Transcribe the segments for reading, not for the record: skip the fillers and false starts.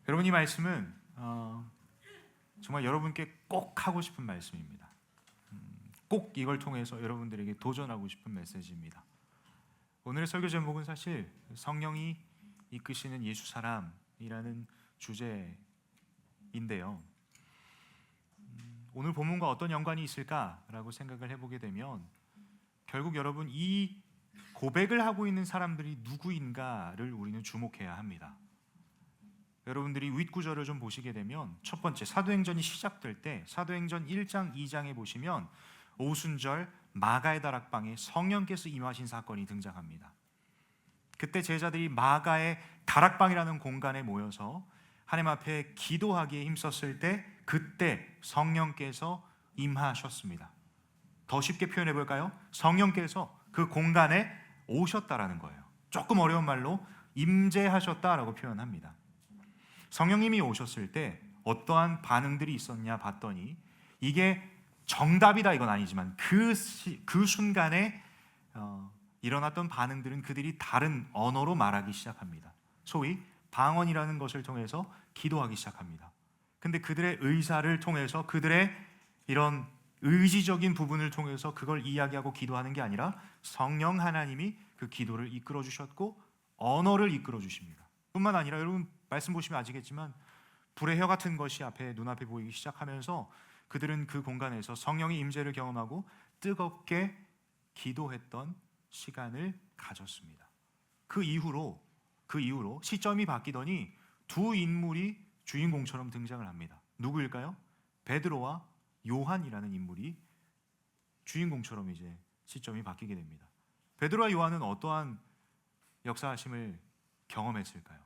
여러분, 이 말씀은 정말 여러분께 꼭 하고 싶은 말씀입니다. 꼭 이걸 통해서 여러분들에게 도전하고 싶은 메시지입니다. 오늘의 설교 제목은 사실 성령이 이끄시는 예수 사람이라는 주제인데요. 오늘 본문과 어떤 연관이 있을까라고 생각을 해보게 되면 결국 여러분, 이 고백을 하고 있는 사람들이 누구인가를 우리는 주목해야 합니다. 여러분들이 윗구절을 좀 보시게 되면 첫 번째, 사도행전이 시작될 때 사도행전 1장 2장에 보시면 오순절 마가의 다락방에 성령께서 임하신 사건이 등장합니다. 그때 제자들이 마가의 다락방이라는 공간에 모여서 하나님 앞에 기도하기에 힘썼을 때 그때 성령께서 임하셨습니다. 더 쉽게 표현해 볼까요? 성령께서 그 공간에 오셨다라는 거예요. 조금 어려운 말로 임재하셨다라고 표현합니다. 성령님이 오셨을 때 어떠한 반응들이 있었냐 봤더니 이게 정답이다 이건 아니지만 그 순간에 일어났던 반응들은 그들이 다른 언어로 말하기 시작합니다. 소위 방언이라는 것을 통해서 기도하기 시작합니다. 근데 그들의 의사를 통해서 그들의 이런 의지적인 부분을 통해서 그걸 이야기하고 기도하는 게 아니라 성령 하나님이 그 기도를 이끌어 주셨고 언어를 이끌어 주십니다. 뿐만 아니라 여러분 말씀 보시면 아시겠지만 불의 혀 같은 것이 눈앞에 보이기 시작하면서 그들은 그 공간에서 성령의 임재를 경험하고 뜨겁게 기도했던 시간을 가졌습니다. 그 이후로 시점이 바뀌더니 두 인물이 주인공처럼 등장을 합니다. 누구일까요? 베드로와 요한이라는 인물이 주인공처럼 이제 시점이 바뀌게 됩니다. 베드로와 요한은 어떠한 역사하심을 경험했을까요?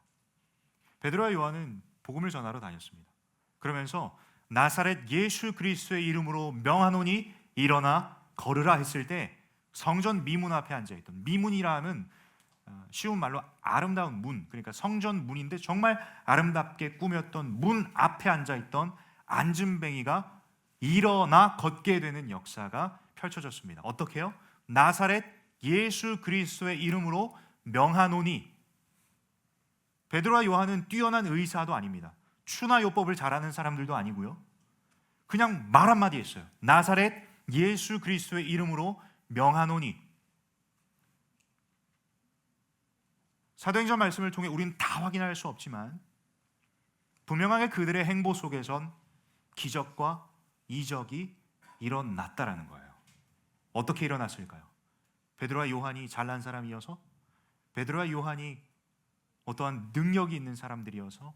베드로와 요한은 복음을 전하러 다녔습니다. 그러면서 나사렛 예수 그리스도의 이름으로 명하노니 일어나 걸으라 했을 때 성전 미문 앞에 앉아있던, 미문이라 하면 쉬운 말로 아름다운 문, 그러니까 성전 문인데 정말 아름답게 꾸몄던 문 앞에 앉아있던 안진뱅이가 일어나 걷게 되는 역사가 펼쳐졌습니다. 어떻게 해요? 나사렛 예수 그리스도의 이름으로 명하노니. 베드로와 요한은 뛰어난 의사도 아닙니다. 추나 요법을 잘하는 사람들도 아니고요. 그냥 말 한마디 했어요. 나사렛 예수 그리스도의 이름으로 명하노니. 사도행전 말씀을 통해 우리는 다 확인할 수 없지만 분명하게 그들의 행보 속에선 기적과 이적이 일어났다라는 거예요. 어떻게 일어났을까요? 베드로와 요한이 잘난 사람이어서? 베드로와 요한이 어떠한 능력이 있는 사람들이어서?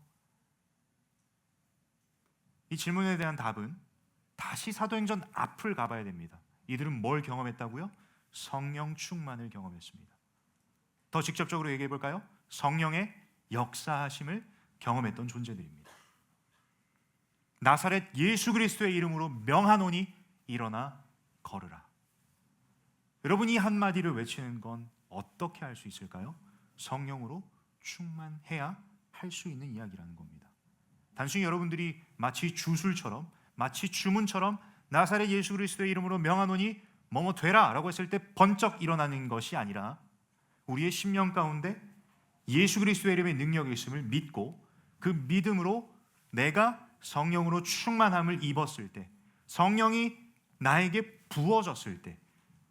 이 질문에 대한 답은 다시 사도행전 앞을 가봐야 됩니다. 이들은 뭘 경험했다고요? 성령 충만을 경험했습니다. 더 직접적으로 얘기해 볼까요? 성령의 역사하심을 경험했던 존재들입니다. 나사렛 예수 그리스도의 이름으로 명하노니 일어나 걸으라. 여러분이 한마디를 외치는 건 어떻게 할 수 있을까요? 성령으로 충만해야 할 수 있는 이야기라는 겁니다. 단순히 여러분들이 마치 주술처럼, 마치 주문처럼 나사렛 예수 그리스도의 이름으로 명하노니 뭐뭐 되라 라고 했을 때 번쩍 일어나는 것이 아니라 우리의 심령 가운데 예수 그리스도의 이름의 능력이 있음을 믿고 그 믿음으로 내가 성령으로 충만함을 입었을 때, 성령이 나에게 부어졌을 때,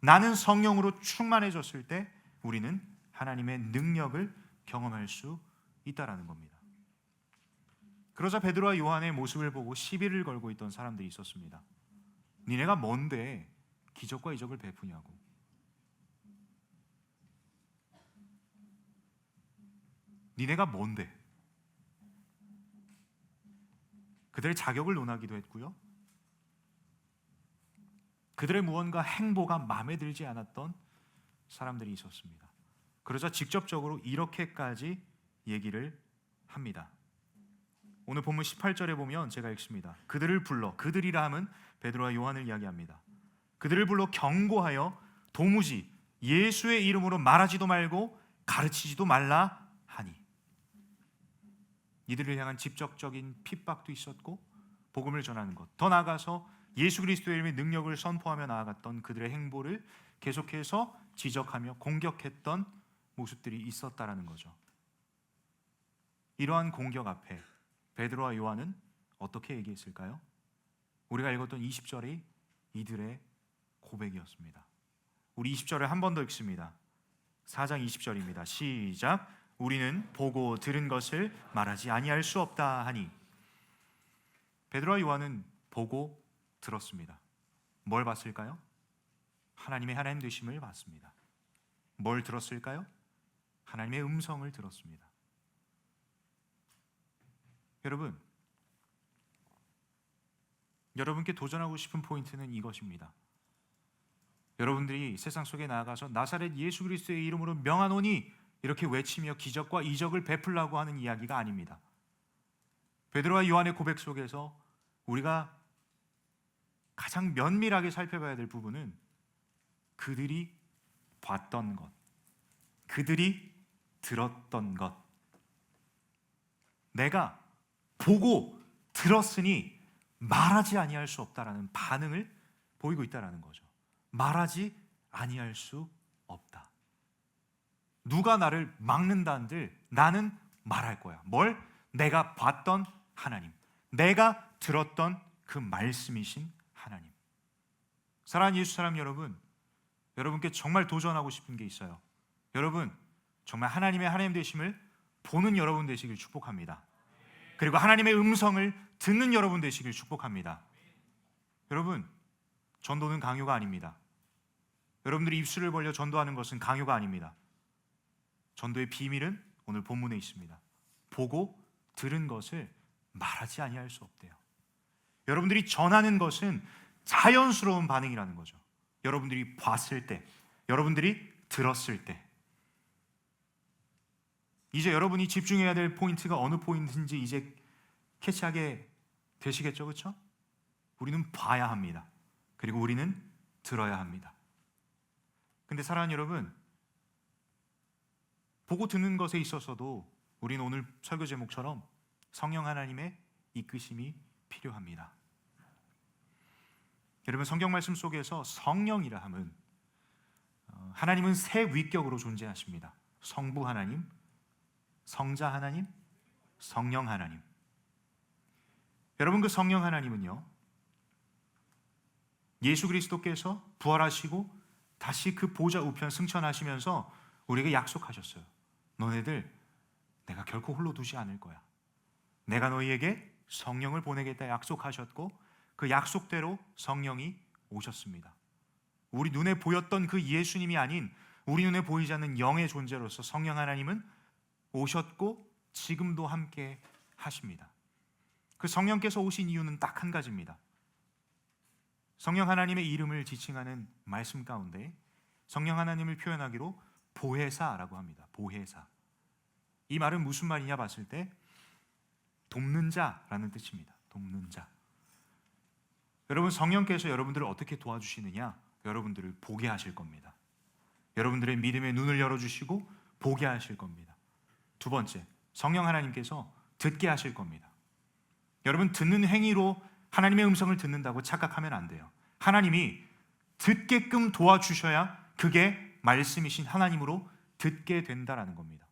나는 성령으로 충만해졌을 때 우리는 하나님의 능력을 경험할 수 있다라는 겁니다. 그러자 베드로와 요한의 모습을 보고 시비를 걸고 있던 사람들이 있었습니다. 니네가 뭔데 기적과 이적을 베푸냐고. 니네가 뭔데? 그들의 자격을 논하기도 했고요. 그들의 무언가 행보가 마음에 들지 않았던 사람들이 있었습니다. 그러자 직접적으로 이렇게까지 얘기를 합니다. 오늘 본문 18절에 보면 제가 읽습니다. 그들을 불러, 그들이라 함은 베드로와 요한을 이야기합니다. 그들을 불러 경고하여 도무지 예수의 이름으로 말하지도 말고 가르치지도 말라 하니. 이들을 향한 직접적인 핍박도 있었고 복음을 전하는 것, 더 나아가서 예수 그리스도의 이름의 능력을 선포하며 나아갔던 그들의 행보를 계속해서 지적하며 공격했던 모습들이 있었다라는 거죠. 이러한 공격 앞에 베드로와 요한은 어떻게 얘기했을까요? 우리가 읽었던 20절이 이들의 고백이었습니다. 우리 20절을 한 번 더 읽습니다. 4장 20절입니다. 시작. 우리는 보고 들은 것을 말하지 아니할 수 없다 하니. 베드로와 요한은 보고 들었습니다. 뭘 봤을까요? 하나님의 하나님 되심을 봤습니다. 뭘 들었을까요? 하나님의 음성을 들었습니다. 여러분, 여러분께 도전하고 싶은 포인트는 이것입니다. 여러분들이 세상 속에 나아가서 나사렛 예수 그리스도의 이름으로 명하노니 이렇게 외치며 기적과 이적을 베풀라고 하는 이야기가 아닙니다. 베드로와 요한의 고백 속에서 우리가 가장 면밀하게 살펴봐야 될 부분은 그들이 봤던 것, 그들이 들었던 것. 내가 보고 들었으니 말하지 아니할 수 없다라는 반응을 보이고 있다라는 거죠. 말하지 아니할 수 없다. 누가 나를 막는다 한들 나는 말할 거야. 뭘? 내가 봤던 하나님, 내가 들었던 그 말씀이신 하나님. 사랑하는 예수 사람 여러분, 여러분께 정말 도전하고 싶은 게 있어요. 여러분, 정말 하나님의 하나님 되심을 보는 여러분 되시길 축복합니다. 그리고 하나님의 음성을 듣는 여러분 되시길 축복합니다. 여러분, 전도는 강요가 아닙니다. 여러분들이 입술을 벌려 전도하는 것은 강요가 아닙니다. 전도의 비밀은 오늘 본문에 있습니다. 보고 들은 것을 말하지 아니할 수 없대요. 여러분들이 전하는 것은 자연스러운 반응이라는 거죠. 여러분들이 봤을 때, 여러분들이 들었을 때. 이제 여러분이 집중해야 될 포인트가 어느 포인트인지 이제 캐치하게 되시겠죠, 그렇죠? 우리는 봐야 합니다. 그리고 우리는 들어야 합니다. 근데 사랑하는 여러분, 보고 듣는 것에 있어서도 우리는 오늘 설교 제목처럼 성령 하나님의 이끄심이 필요합니다. 여러분, 성경 말씀 속에서 성령이라 함은 하나님은 세 위격으로 존재하십니다. 성부 하나님, 성자 하나님, 성령 하나님. 여러분, 그 성령 하나님은요, 예수 그리스도께서 부활하시고 다시 그 보좌 우편 승천하시면서 우리에게 약속하셨어요. 너네들 내가 결코 홀로 두지 않을 거야. 내가 너희에게 성령을 보내겠다 약속하셨고 그 약속대로 성령이 오셨습니다. 우리 눈에 보였던 그 예수님이 아닌 우리 눈에 보이지 않는 영의 존재로서 성령 하나님은 오셨고 지금도 함께 하십니다. 그 성령께서 오신 이유는 딱 한 가지입니다. 성령 하나님의 이름을 지칭하는 말씀 가운데 성령 하나님을 표현하기로 보혜사라고 합니다. 보혜사. 이 말은 무슨 말이냐 봤을 때 돕는 자라는 뜻입니다. 돕는 자. 여러분, 성령께서 여러분들을 어떻게 도와주시느냐? 여러분들을 보게 하실 겁니다. 여러분들의 믿음의 눈을 열어주시고 보게 하실 겁니다. 두 번째, 성령 하나님께서 듣게 하실 겁니다. 여러분, 듣는 행위로 하나님의 음성을 듣는다고 착각하면 안 돼요. 하나님이 듣게끔 도와주셔야 그게 말씀이신 하나님으로 듣게 된다라는 겁니다.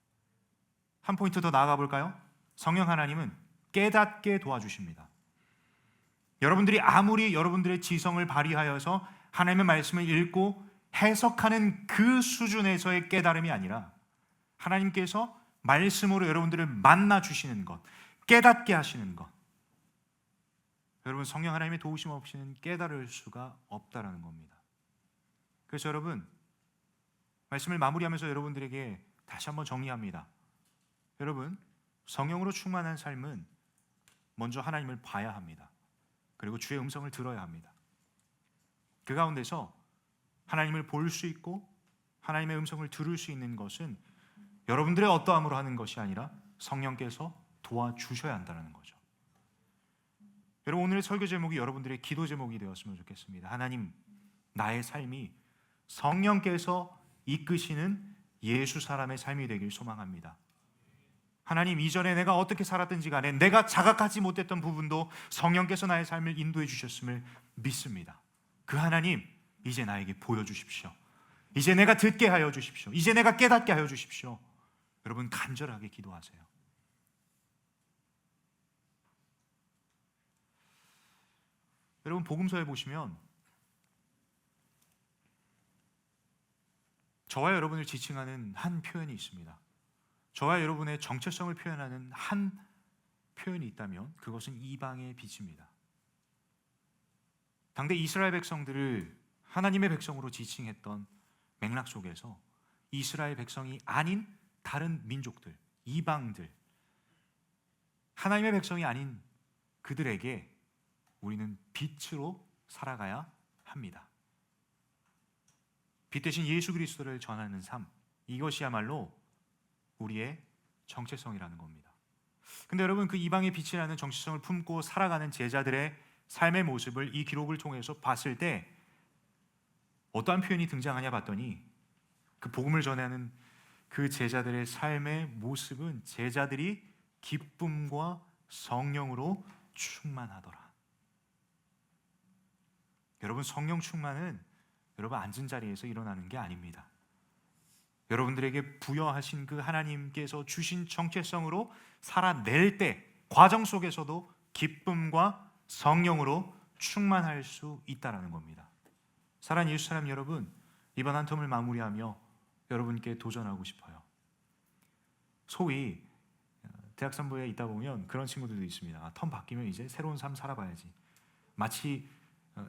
한 포인트 더 나아가 볼까요? 성령 하나님은 깨닫게 도와주십니다. 여러분들이 아무리 여러분들의 지성을 발휘하여서 하나님의 말씀을 읽고 해석하는 그 수준에서의 깨달음이 아니라 하나님께서 말씀으로 여러분들을 만나 주시는 것, 깨닫게 하시는 것. 여러분, 성령 하나님의 도우심 없이는 깨달을 수가 없다라는 겁니다. 그래서 여러분, 말씀을 마무리하면서 여러분들에게 다시 한번 정리합니다. 여러분, 성령으로 충만한 삶은 먼저 하나님을 봐야 합니다. 그리고 주의 음성을 들어야 합니다. 그 가운데서 하나님을 볼 수 있고 하나님의 음성을 들을 수 있는 것은 여러분들의 어떠함으로 하는 것이 아니라 성령께서 도와주셔야 한다는 거죠. 여러분, 오늘의 설교 제목이 여러분들의 기도 제목이 되었으면 좋겠습니다. 하나님, 나의 삶이 성령께서 이끄시는 예수 사람의 삶이 되길 소망합니다. 하나님, 이전에 내가 어떻게 살았든지 간에 내가 자각하지 못했던 부분도 성령께서 나의 삶을 인도해 주셨음을 믿습니다. 그 하나님, 이제 나에게 보여주십시오. 이제 내가 듣게 하여 주십시오. 이제 내가 깨닫게 하여 주십시오. 여러분, 간절하게 기도하세요. 여러분 복음서에 보시면 저와 여러분을 지칭하는 한 표현이 있습니다. 저와 여러분의 정체성을 표현하는 한 표현이 있다면 그것은 이방의 빛입니다. 당대 이스라엘 백성들을 하나님의 백성으로 지칭했던 맥락 속에서 이스라엘 백성이 아닌 다른 민족들, 이방들, 하나님의 백성이 아닌 그들에게 우리는 빛으로 살아가야 합니다. 빛 대신 예수 그리스도를 전하는 삶, 이것이야말로 우리의 정체성이라는 겁니다. 근데 여러분, 그 이방의 빛이라는 정체성을 품고 살아가는 제자들의 삶의 모습을 이 기록을 통해서 봤을 때 어떠한 표현이 등장하냐 봤더니 그 복음을 전하는 그 제자들의 삶의 모습은 제자들이 기쁨과 성령으로 충만하더라. 여러분, 성령 충만은 여러분 앉은 자리에서 일어나는 게 아닙니다. 여러분들에게 부여하신 그 하나님께서 주신 정체성으로 살아낼 때 과정 속에서도 기쁨과 성령으로 충만할 수 있다는 겁니다. 사랑하는 예수 사람 여러분, 이번 한 텀을 마무리하며 여러분께 도전하고 싶어요. 소위 대학 산부에 있다 보면 그런 친구들도 있습니다. 텀 바뀌면 이제 새로운 삶 살아봐야지. 마치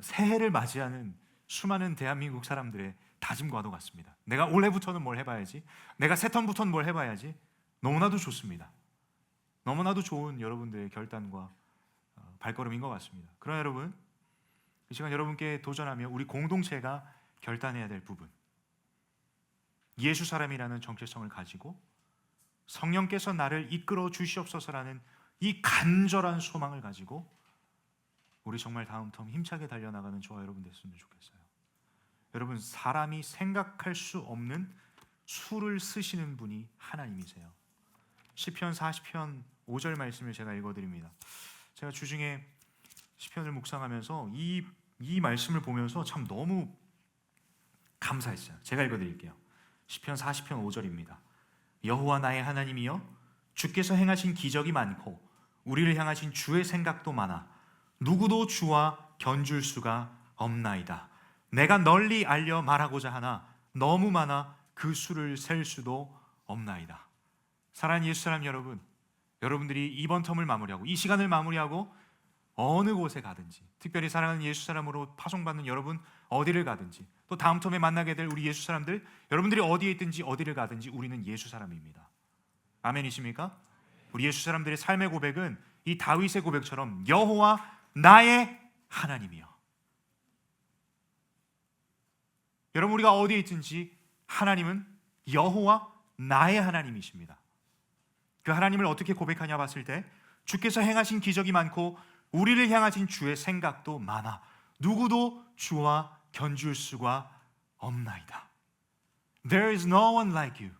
새해를 맞이하는 수많은 대한민국 사람들의 다짐과도 같습니다. 내가 올해부터는 뭘 해봐야지, 내가 새 텀부터는 뭘 해봐야지. 너무나도 좋습니다. 너무나도 좋은 여러분들의 결단과 발걸음인 것 같습니다. 그러나 여러분, 이 시간 여러분께 도전하며 우리 공동체가 결단해야 될 부분, 예수 사람이라는 정체성을 가지고 성령께서 나를 이끌어 주시옵소서라는 이 간절한 소망을 가지고 우리 정말 다음 텀 힘차게 달려나가는 저와 여러분 됐으면 좋겠어요. 여러분, 사람이 생각할 수 없는 수를 쓰시는 분이 하나님이세요. 시편 40편 5절 말씀을 제가 읽어드립니다. 제가 주중에 시편을 묵상하면서 이 말씀을 보면서 참 너무 감사했어요. 제가 읽어드릴게요. 시편 40편 5절입니다. 여호와 나의 하나님이여, 주께서 행하신 기적이 많고 우리를 향하신 주의 생각도 많아 누구도 주와 견줄 수가 없나이다. 내가 널리 알려 말하고자 하나 너무 많아 그 수를 셀 수도 없나이다. 사랑하는 예수 사람 여러분, 여러분들이 이번 텀을 마무리하고 이 시간을 마무리하고 어느 곳에 가든지, 특별히 사랑하는 예수 사람으로 파송받는 여러분 어디를 가든지, 또 다음 텀에 만나게 될 우리 예수 사람들, 여러분들이 어디에 있든지 어디를 가든지 우리는 예수 사람입니다. 아멘이십니까? 우리 예수 사람들의 삶의 고백은 이 다윗의 고백처럼 여호와 나의 하나님이여. 여러분, 우리가 어디에 있든지 하나님은 여호와 나의 하나님이십니다. 그 하나님을 어떻게 고백하냐 봤을 때 주께서 행하신 기적이 많고 우리를 향하신 주의 생각도 많아 누구도 주와 견줄 수가 없나이다. There is no one like you.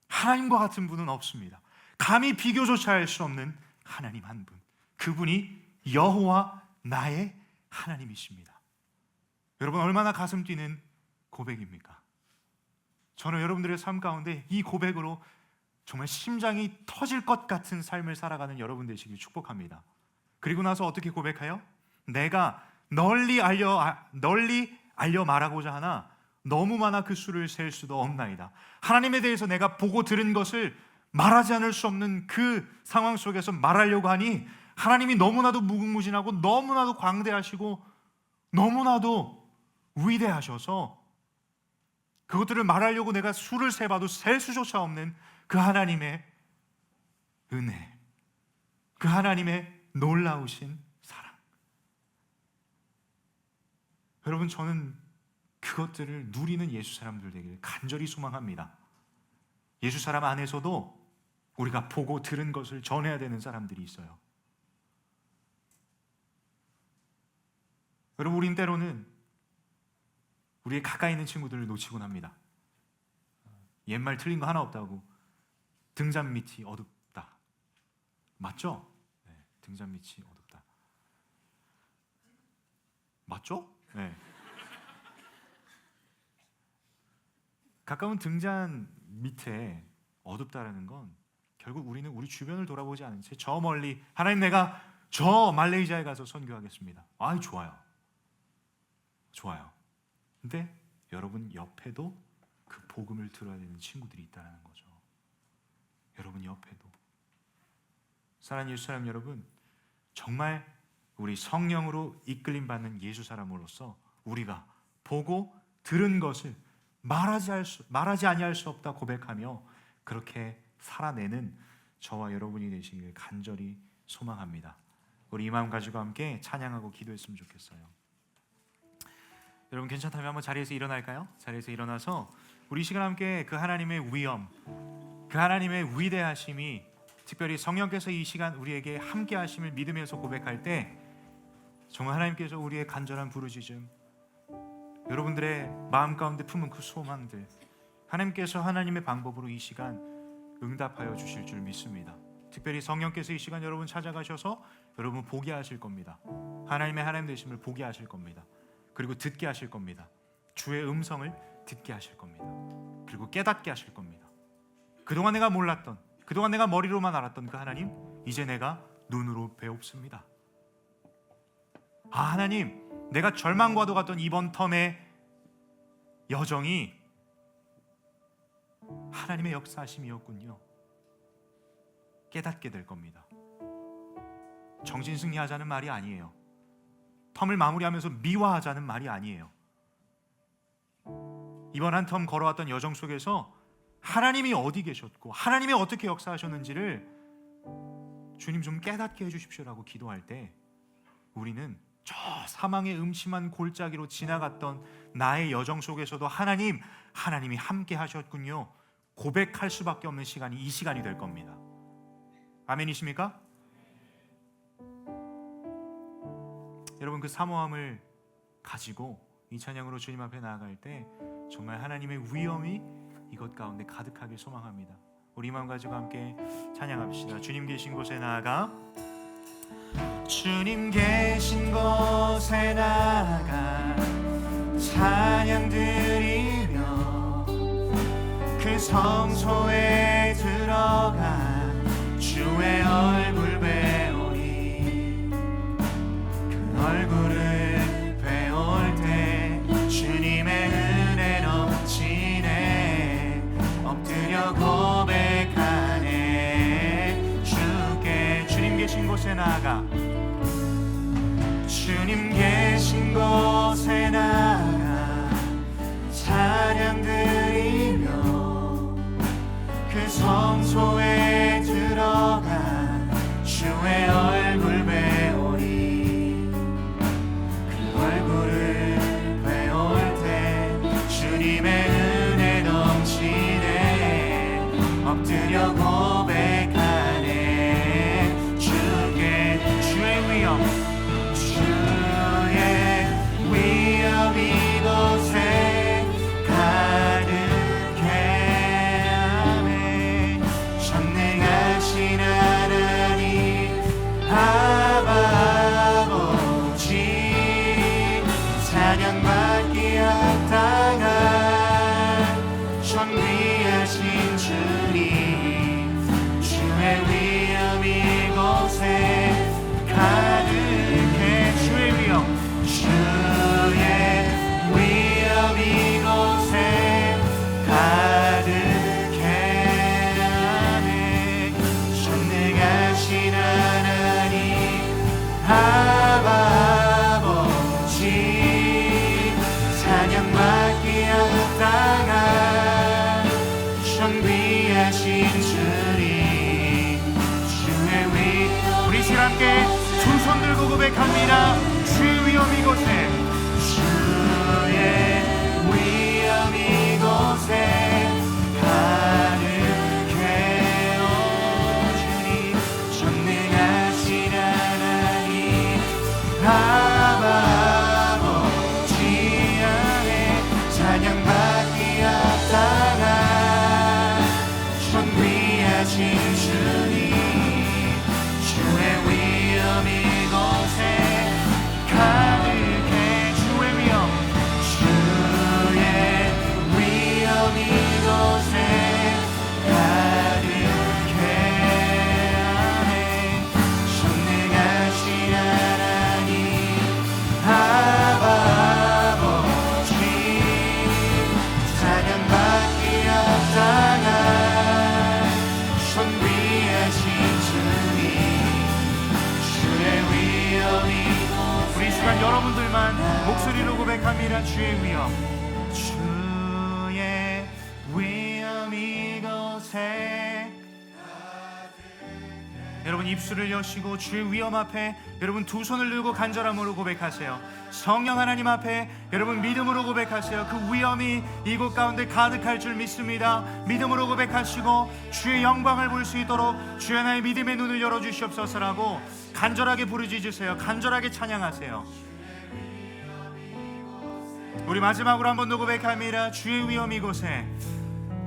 하나님과 같은 분은 없습니다. 감히 비교조차 할 수 없는 하나님 한 분, 그분이 여호와 나의 하나님이십니다. 여러분, 얼마나 가슴 뛰는 고백입니까? 저는 여러분들의 삶 가운데 이 고백으로 정말 심장이 터질 것 같은 삶을 살아가는 여러분 되시길 축복합니다. 그리고 나서 어떻게 고백해요? 내가 널리 알려 말하고자 하나 너무 많아 그 수를 셀 수도 없나이다. 하나님에 대해서 내가 보고 들은 것을 말하지 않을 수 없는 그 상황 속에서 말하려고 하니 하나님이 너무나도 무궁무진하고 너무나도 광대하시고 너무나도 위대하셔서 그것들을 말하려고 내가 수를 세봐도 셀 수조차 없는 그 하나님의 은혜, 그 하나님의 놀라우신 사랑. 여러분, 저는 그것들을 누리는 예수 사람들 되기를 간절히 소망합니다. 예수 사람 안에서도 우리가 보고 들은 것을 전해야 되는 사람들이 있어요. 여러분, 우린 때로는 우리의 가까이 있는 친구들을 놓치곤 합니다. 옛말 틀린 거 하나 없다고 등잔 밑이 어둡다. 맞죠? 네, 등잔 밑이 어둡다. 맞죠? 네. 가까운 등잔 밑에 어둡다라는 건 결국 우리는 우리 주변을 돌아보지 않은 채 저 멀리 하나님 내가 저 말레이시아에 가서 선교하겠습니다. 아이, 좋아요. 근데 여러분 옆에도 그 복음을 들어야 되는 친구들이 있다는 거죠. 여러분 옆에도. 사랑하는 예수 사람 여러분, 정말 우리 성령으로 이끌림 받는 예수 사람으로서 우리가 보고 들은 것을 말하지 아니할 수 없다 고백하며 그렇게 살아내는 저와 여러분이 되시길 간절히 소망합니다. 우리 이 마음 가지고 함께 찬양하고 기도했으면 좋겠어요. 여러분 괜찮다면 한번 자리에서 일어날까요? 자리에서 일어나서 우리 시간 함께 그 하나님의 위엄, 그 하나님의 위대하심이 특별히 성령께서 이 시간 우리에게 함께 하심을 믿으면서 고백할 때 정말 하나님께서 우리의 간절한 부르짖음, 여러분들의 마음 가운데 품은 그 소망들, 하나님께서 하나님의 방법으로 이 시간 응답하여 주실 줄 믿습니다. 특별히 성령께서 이 시간 여러분 찾아가셔서 여러분 보게 하실 겁니다. 하나님의 하나님 되심을 보게 하실 겁니다. 그리고 듣게 하실 겁니다. 주의 음성을 듣게 하실 겁니다. 그리고 깨닫게 하실 겁니다. 그동안 내가 몰랐던, 그동안 내가 머리로만 알았던 그 하나님, 이제 내가 눈으로 배웁습니다. 아, 하나님, 내가 절망과도 같던 이번 텀의 여정이 하나님의 역사하심이었군요. 깨닫게 될 겁니다. 정신승리하자는 말이 아니에요. 텀을 마무리하면서 미화하자는 말이 아니에요. 이번 한 텀 걸어왔던 여정 속에서 하나님이 어디 계셨고 하나님이 어떻게 역사하셨는지를 주님 좀 깨닫게 해주십시오라고 기도할 때 우리는 저 사망의 음침한 골짜기로 지나갔던 나의 여정 속에서도 하나님이 함께 하셨군요 고백할 수밖에 없는 시간이 이 시간이 될 겁니다. 아멘이십니까? 여러분 그 사모함을 가지고 이 찬양으로 주님 앞에 나아갈 때 정말 하나님의 위엄이 이것 가운데 가득하게 소망합니다. 우리 마음 가지고 함께 찬양합시다. 주님 계신 곳에 나아가, 주님 계신 곳에 나아가 찬양 드리며 그 성소에 들어가 주의 얼굴 배우리. 그 얼굴을 배울 때 주님의 은혜 넘치네. 엎드려 고백하네. 주께 주님 계신 곳에 나아가, 주님 계신 곳에 나아가 찬양 드리며 그 성소에 들어가 주의 얼굴 배우리. 그 얼굴을 배울 때 주님의 은혜 넘치네. 엎드려 고백하네. 주께 주의 위엄, 주의 위엄 이곳에 가득해 하네. 전능하신 하나님 아버지 찬양받기 합당한 존귀하신 주님, 주의 위엄 이곳에 가득해. 주의 위엄, 주의 위엄 이곳에 가득해 하네. 전능하신 하나님 아버지 찬양받기 합당한 존귀하신 주님, 주의 위엄. 우리 시간 함께 두 손 들고 고백합니다. 주의 위엄 이곳에, 주의 위엄 이곳에 가득해요. 주님, 전능하신 하나님 아버지 안에 찬양받기 합당한 존귀하신 주님, 주의 위엄 이곳에 가득해. 주의 위엄, 주의 시간 여러분들만 목소리로 고백합니다. 주의 위엄, 주의 위엄 이곳에. 여러분 입술을 여시고 주의 위엄 앞에 여러분 두 손을 들고 간절함으로 고백하세요. 성령 하나님 앞에 여러분 믿음으로 고백하세요. 그 위엄이 이곳 가운데 가득할 줄 믿습니다. 믿음으로 고백하시고 주의 영광을 볼 수 있도록 주의 나의 믿음의 눈을 열어주시옵소서라고 간절하게 부르짖으세요. 간절하게 찬양하세요. 우리 마지막으로 한 번 더 고백합니다. 주의 위엄 이곳에,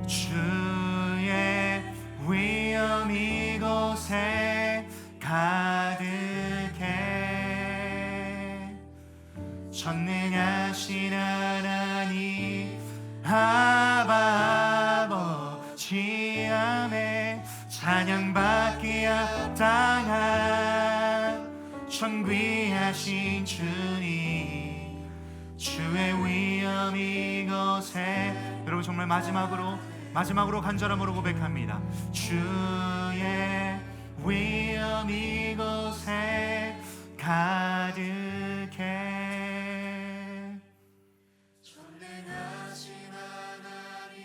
주의 위엄 이곳에 가득해. 전능하신 하나님 아버지 안에 찬양받기 합당한 존귀하신 주님, 주의 위엄 이곳에. 여러분 정말 마지막으로 간절함으로 고백합니다. 주의 위엄 이곳에 가득해. 전능하신 하나님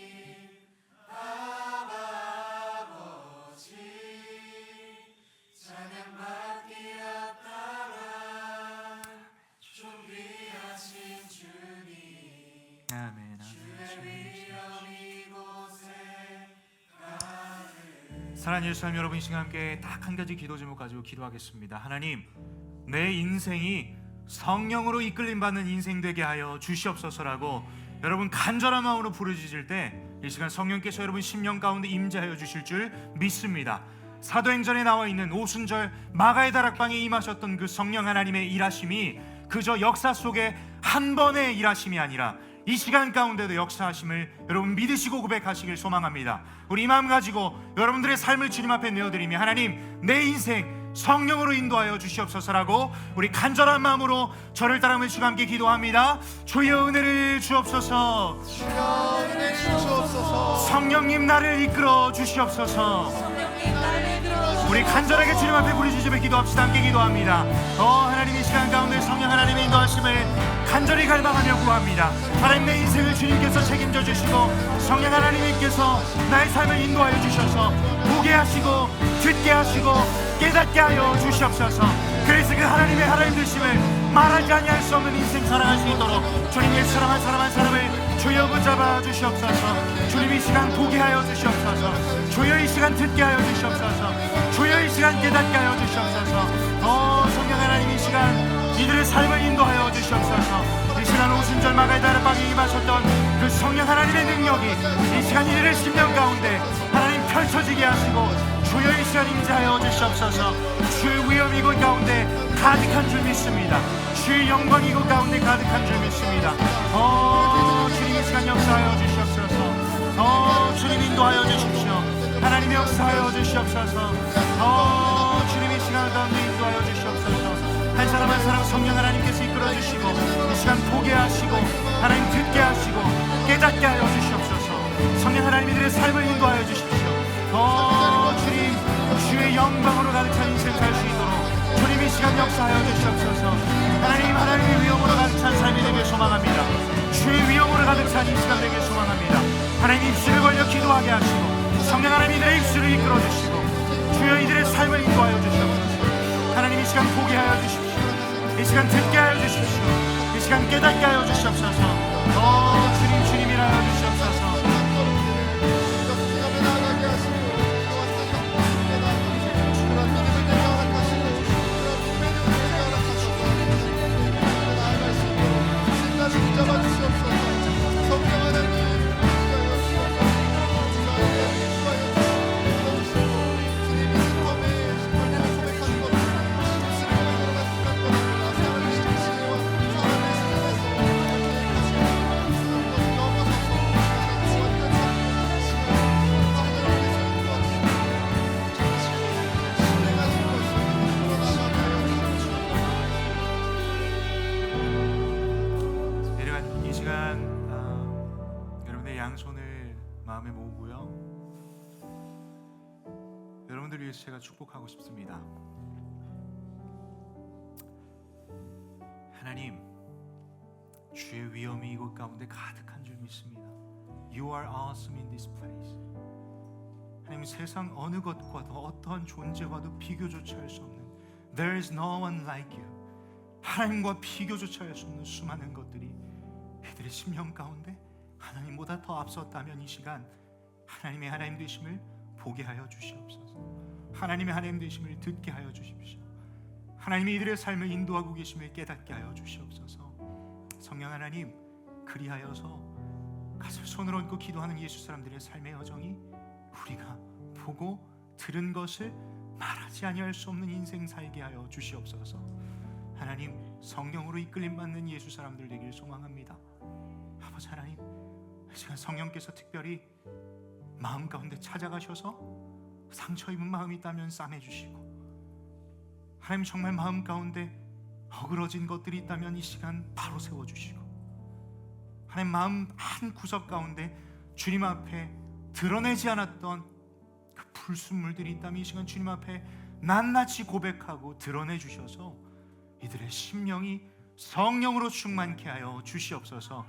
아버지 찬양받기 합당한 존귀하신 주님. 아멘. 사랑하는 예수 사람 여러분, 이 시간 함께 딱 한 가지 기도 제목 가지고 기도하겠습니다. 하나님, 내 인생이 성령으로 이끌림 받는 인생 되게 하여 주시옵소서라고 여러분 간절한 마음으로 부르짖을 때 이 시간 성령께서 여러분 심령 가운데 임재하여 주실 줄 믿습니다. 사도행전에 나와 있는 오순절 마가의 다락방에 임하셨던 그 성령 하나님의 일하심이 그저 역사 속에 한 번의 일하심이 아니라 이 시간 가운데도 역사하심을 여러분 믿으시고 고백하시길 소망합니다. 우리 이 마음 가지고 여러분들의 삶을 주님 앞에 내어드리며 하나님, 내 인생 성령으로 인도하여 주시옵소서라고 우리 간절한 마음으로 저를 따르며 주와 함께 기도합니다. 주여 은혜를 주옵소서. 주여 은혜 주옵소서. 성령님 나를 이끌어 주시옵소서. 우리 간절하게 주님 앞에 부르짖으며 기도합시다. 함께 기도합니다. 하나님, 이 시간 가운데 성령 하나님의 인도하심을 간절히 갈망하며 구합니다. 하나님, 내 인생을 주님께서 책임져 주시고 성령 하나님께서 나의 삶을 인도하여 주셔서 보게 하시고 듣게 하시고 깨닫게 하여 주시옵소서. 그래서 그 하나님의 하나님 되심을 말하지 아니할 수 없는 인생 살아갈 수 있도록 주님의 사람 한 사람을 주여 붙잡아 주시옵소서. 주님, 이 시간 보게 하여 주시옵소서. 주여 이 시간 듣게 하여 주시옵소서. 주여 이 시간 깨닫게 하여 주시옵소서. 성령 하나님, 이 시간 이들의 삶을 인도하여 주시옵소서. 이 시간 오순절 마가의 다락방에 임하셨던 그 성령 하나님의 능력이 이 시간 이들의 심령 가운데 하나님 펼쳐지게 하시고 주여 이 시간 임재하여 주시옵소서. 주의 위엄 이곳 가운데 가득한 줄 믿습니다. 주의 영광 이곳 가운데 가득한 줄 믿습니다. 주님, 이 시간 역사하여 주시옵소서. 주님 인도하여 주십시오. 하나님 역사하여 주시옵소서. 주님, 이 시간 가운데 인도하여 주시옵소서. 한 사람 한 사람 성령 하나님께서 이끌어 주시고 이 시간 보게 하시고 하나님 듣게 하시고 깨닫게 하여 주시옵소서. 성령 하나님 이들의 삶을 인도하여 주십시오. 주님, 주의 영광으로 가득한 인생 살 수 있도록 주님 이 시간 역사하여 주시옵소서. 하나님, 하나님의 위엄으로 가득 찬 삶이 되길 소망합니다. 주의 위엄으로 가득 찬 이 시간 되길 소망합니다. 하나님, 입술을 벌려 기도하게 하시고 성령 하나님 이들의 입술을 이끌어 주시고 주여 이들의 삶을 인도하여 주시옵소서. 하나님, 이 시간 보게 하여 주십시오. 이 시간 듣게 하여 주십시오. 이 시간 깨닫게 하여 주시옵소서. 주님, 주님이라 하여 주시옵소서. 양손을 마음에 모으고요, 여러분들 위해서 제가 축복하고 싶습니다. 하나님, 주의 위엄이 이곳 가운데 가득한 줄 믿습니다. You are awesome in this place. 하나님, 세상 어느 것과도 어떠한 존재와도 비교조차 할 수 없는 There is no one like you. 하나님과 비교조차 할 수 없는 수많은 것들이 이들의 심령 가운데 하나님보다 더 앞섰다면 이 시간 하나님의 하나님 되심을 보게 하여 주시옵소서. 하나님의 하나님 되심을 듣게 하여 주십시오. 하나님이 이들의 삶을 인도하고 계심을 깨닫게 하여 주시옵소서. 성령 하나님, 그리하여서 가슴 손을 얹고 기도하는 예수 사람들의 삶의 여정이 우리가 보고 들은 것을 말하지 아니할 수 없는 인생 살게 하여 주시옵소서. 하나님, 성령으로 이끌림 받는 예수 사람들 되길 소망합니다. 아버지 하나님, 이 시간 성령께서 특별히 마음 가운데 찾아가셔서 상처 입은 마음이 있다면 싸매주시고, 하나님 정말 마음 가운데 어그러진 것들이 있다면 이 시간 바로 세워주시고, 하나님 마음 한 구석 가운데 주님 앞에 드러내지 않았던 그 불순물들이 있다면 이 시간 주님 앞에 낱낱이 고백하고 드러내 주셔서 이들의 심령이 성령으로 충만케 하여 주시옵소서.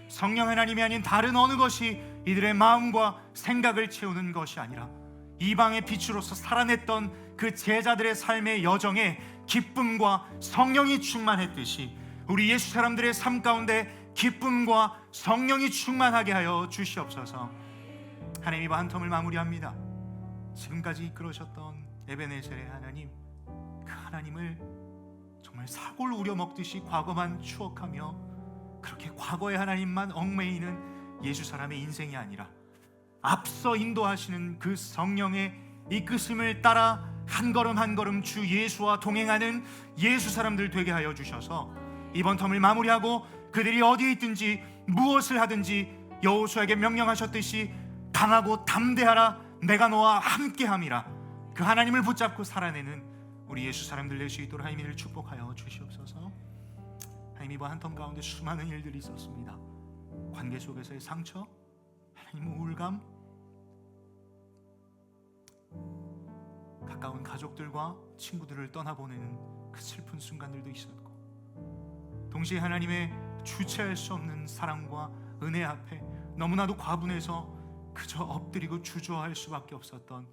성령 하나님이 아닌 다른 어느 것이 이들의 마음과 생각을 채우는 것이 아니라 이방의 빛으로서 살아냈던 그 제자들의 삶의 여정에 기쁨과 성령이 충만했듯이 우리 예수 사람들의 삶 가운데 기쁨과 성령이 충만하게 하여 주시옵소서. 하나님, 이 한텀을 마무리합니다. 지금까지 이끌으셨던 에베네셀의 하나님, 그 하나님을 정말 사골 우려먹듯이 과거만 추억하며 그렇게 과거의 하나님만 얽매이는 예수 사람의 인생이 아니라 앞서 인도하시는 그 성령의 이끄심을 따라 한 걸음 한 걸음 주 예수와 동행하는 예수 사람들 되게 하여 주셔서 이번 텀을 마무리하고 그들이 어디에 있든지 무엇을 하든지 여호수아에게 명령하셨듯이 강하고 담대하라, 내가 너와 함께함이라, 그 하나님을 붙잡고 살아내는 우리 예수 사람들 될 수 있도록 하나님을 축복하여 주시옵소서. 하나님, 이번 한 텀 가운데 수많은 일들이 있었습니다. 관계 속에서의 상처, 하나님 우울감, 가까운 가족들과 친구들을 떠나보내는 그 슬픈 순간들도 있었고, 동시에 하나님의 주체할 수 없는 사랑과 은혜 앞에 너무나도 과분해서 그저 엎드리고 주저할 수밖에 없었던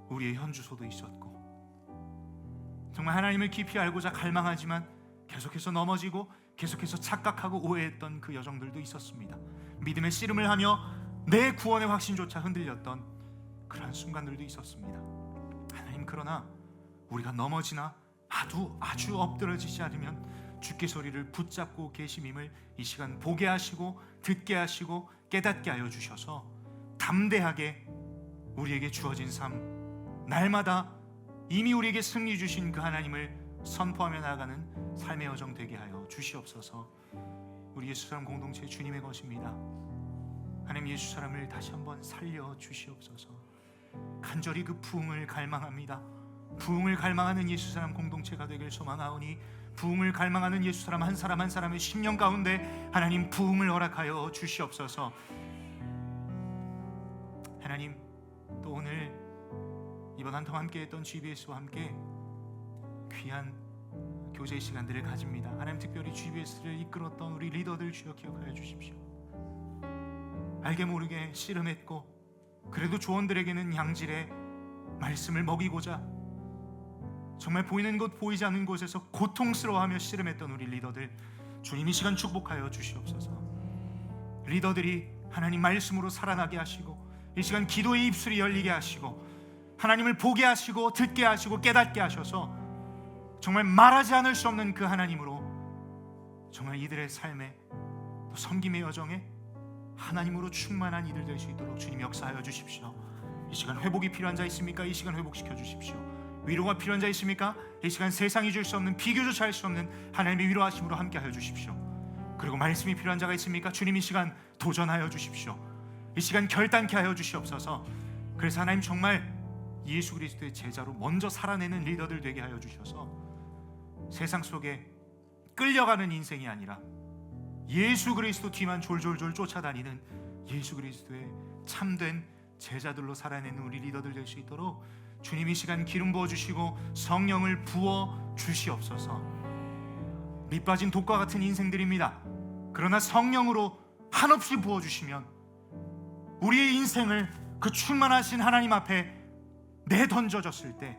우리의 현주소도 있었고, 정말 하나님을 깊이 알고자 갈망하지만 계속해서 넘어지고 계속해서 착각하고 오해했던 그 여정들도 있었습니다. 믿음의 씨름을 하며 내 구원의 확신조차 흔들렸던 그러한 순간들도 있었습니다. 하나님, 그러나 우리가 넘어지나 아주 엎드러지지 않으면 주께서 우리를 붙잡고 계심임을 이 시간 보게 하시고 듣게 하시고 깨닫게 하여 주셔서 담대하게 우리에게 주어진 삶, 날마다 이미 우리에게 승리 주신 그 하나님을 선포하며 나아가는 삶의 여정 되게 하여 주시옵소서. 우리 예수 사람 공동체 주님의 것입니다. 하나님, 예수 사람을 다시 한번 살려 주시옵소서. 간절히 그 부흥을 갈망합니다. 부흥을 갈망하는 예수 사람 공동체가 되길 소망하오니 부흥을 갈망하는 예수 사람 한 사람 한 사람의 심령 가운데 하나님 부흥을 허락하여 주시옵소서. 하나님, 또 오늘 이번 한 텀 함께했던 GBS와 함께 귀한 교제 시간들을 가집니다. 하나님, 특별히 GBS를 이끌었던 우리 리더들 주여 기억하여 주십시오. 알게 모르게 씨름했고 그래도 조원들에게는 양질의 말씀을 먹이고자 정말 보이는 곳 보이지 않는 곳에서 고통스러워하며 씨름했던 우리 리더들, 주님 이 시간 축복하여 주시옵소서. 리더들이 하나님 말씀으로 살아나게 하시고 이 시간 기도의 입술이 열리게 하시고 하나님을 보게 하시고 듣게 하시고 깨닫게 하셔서 정말 말하지 않을 수 없는 그 하나님으로 정말 이들의 삶에 또 섬김의 여정에 하나님으로 충만한 이들 될 수 있도록 주님 역사하여 주십시오. 이 시간 회복이 필요한 자 있습니까? 이 시간 회복시켜 주십시오. 위로가 필요한 자 있습니까? 이 시간 세상이 줄 수 없는, 비교조차 할 수 없는 하나님의 위로하심으로 함께하여 주십시오. 그리고 말씀이 필요한 자가 있습니까? 주님 이 시간 도전하여 주십시오. 이 시간 결단케 하여 주시옵소서. 그래서 하나님 정말 예수 그리스도의 제자로 먼저 살아내는 리더들 되게 하여 주셔서 세상 속에 끌려가는 인생이 아니라 예수 그리스도 뒤만 졸졸졸 쫓아다니는 예수 그리스도의 참된 제자들로 살아내는 우리 리더들 될 수 있도록 주님 이 시간 기름 부어주시고 성령을 부어 주시옵소서. 밑빠진 독과 같은 인생들입니다. 그러나 성령으로 한없이 부어주시면 우리의 인생을 그 충만하신 하나님 앞에 내던져졌을 때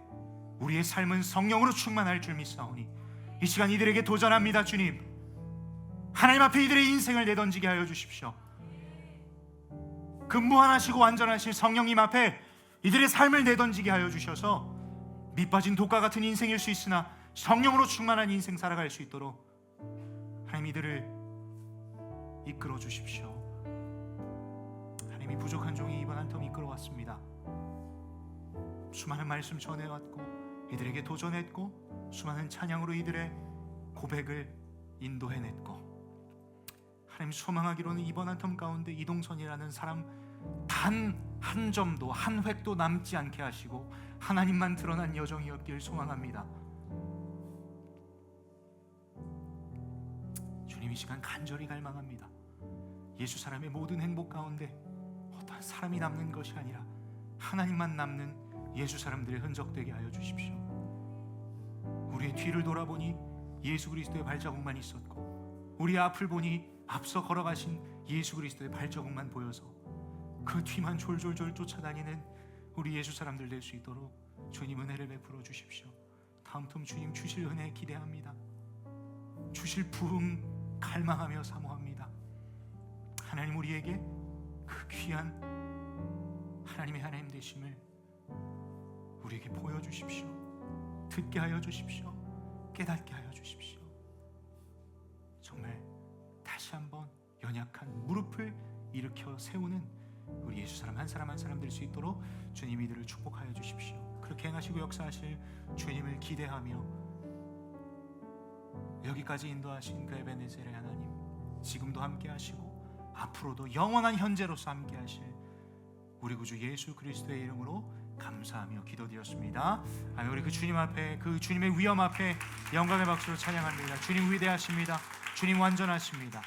우리의 삶은 성령으로 충만할 줄 믿사오니 이 시간 이들에게 도전합니다. 주님, 하나님 앞에 이들의 인생을 내던지게 하여 주십시오. 그 무한하시고 완전하신 성령님 앞에 이들의 삶을 내던지게 하여 주셔서 밑빠진 독과 같은 인생일 수 있으나 성령으로 충만한 인생 살아갈 수 있도록 하나님 이들을 이끌어 주십시오. 하나님이 부족한 종이 이번 한 텀 이끌어 왔습니다. 수많은 말씀 전해왔고 이들에게 도전했고 수많은 찬양으로 이들의 고백을 인도해냈고 하나님 소망하기로는 이번 한 텀 가운데 이동선이라는 사람 단 한 점도 한 획도 남지 않게 하시고 하나님만 드러난 여정이었길 소망합니다. 주님, 이 시간 간절히 갈망합니다. 예수 사람의 모든 행복 가운데 어떠한 사람이 남는 것이 아니라 하나님만 남는 예수 사람들의 흔적 되게 하여 주십시오. 우리의 뒤를 돌아보니 예수 그리스도의 발자국만 있었고 우리의 앞을 보니 앞서 걸어가신 예수 그리스도의 발자국만 보여서 그 뒤만 졸졸졸 쫓아다니는 우리 예수 사람들 될 수 있도록 주님 은혜를 베풀어 주십시오. 다음 텀 주님 주실 은혜 기대합니다. 주실 부흥 갈망하며 사모합니다. 하나님, 우리에게 그 귀한 하나님의 하나님 되심을 우리에게 보여주십시오. 듣게 하여 주십시오. 깨닫게 하여 주십시오. 정말 다시 한번 연약한 무릎을 일으켜 세우는 우리 예수 사람 한 사람 한 사람 될 수 있도록 주님 이들을 축복하여 주십시오. 그렇게 행하시고 역사하실 주님을 기대하며 여기까지 인도하신 그 에베네셀의 하나님, 지금도 함께 하시고 앞으로도 영원한 현재로서 함께 하실 우리 구주 예수 그리스도의 이름으로 감사하며 기도드렸습니다. 아멘. 우리 그 주님 앞에, 그 주님의 위엄 앞에 영광의 박수로 찬양합니다. 주님 위대하십니다. 주님 완전하십니다.